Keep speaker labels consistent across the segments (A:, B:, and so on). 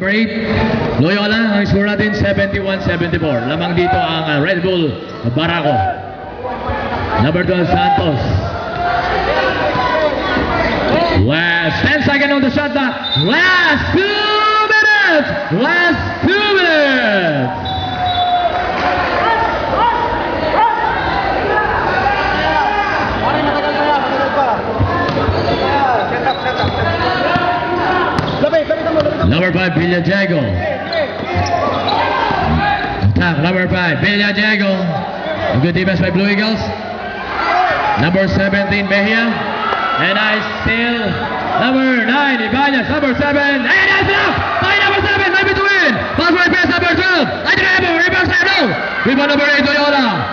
A: Number 8, Loyola. Ang score natin 71-74. Lamang dito ang Red Bull Barako. Number 12, Santos. Last 10 seconds on the shot clock. Last 2 minutes. Last 2 minutes. Number 5, Villajago. Attack, number 5, Villajago. A good defense by Blue Eagles. Number 17, Mejia. And I still, number 9, Ibanez. Number 7, and that's enough! By number 7, maybe to win! Pass right pass, number 12. I drive, reverse no! Rebound number 8, Loyola.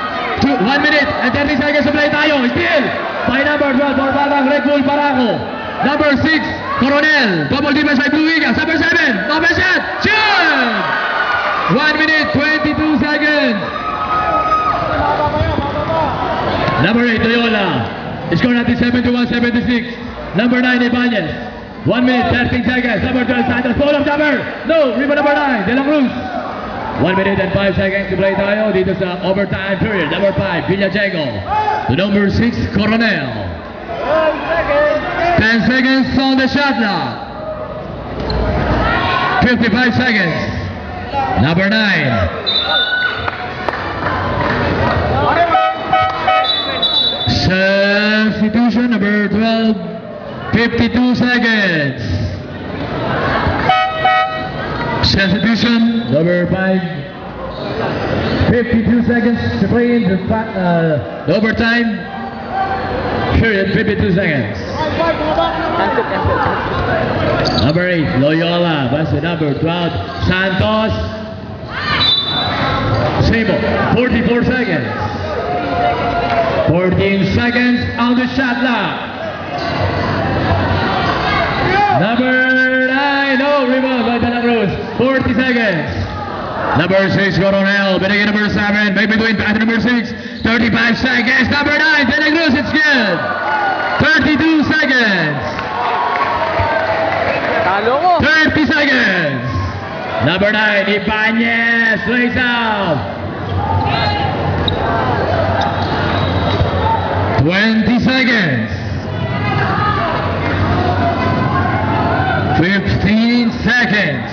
A: 1 minute and 30 seconds to play tayo. Still, by number 12, Borbagang Red Bull Barako. Number 6, Coronel. Double defense by Blue Eagles. Number 7, open shot. Shoot! 1 minute, 22 seconds. Number 8, Loyola. Score natin 71-76. Number 9, Ibanez. 1 minute, 13 seconds. Number 12, Santos. Pull up number. No, rebound number 9, De La Cruz. 1 minute and 5 seconds to play tayo dito sa overtime period. Number 5, Villajago. To number 6, Coronel. 10 seconds on the shot clock. 55 seconds. Number 9. Substitution number 12. 52 seconds. Substitution number 5. 52 seconds to play in the overtime period. 52 seconds. Number 8, Loyola. Versus number 12, Santos. Sable, 44 seconds. 14 seconds on the shot clock. Number 9, no, rebound by De La Cruz. 40 seconds. Number 6, Coronel. Binigay number 7. May between pass number 6. 35 seconds. Number 9, De La Cruz. It's good. 32 seconds. 30 seconds. Number 9, Ibanez. Lays out. 20 seconds. 15 seconds.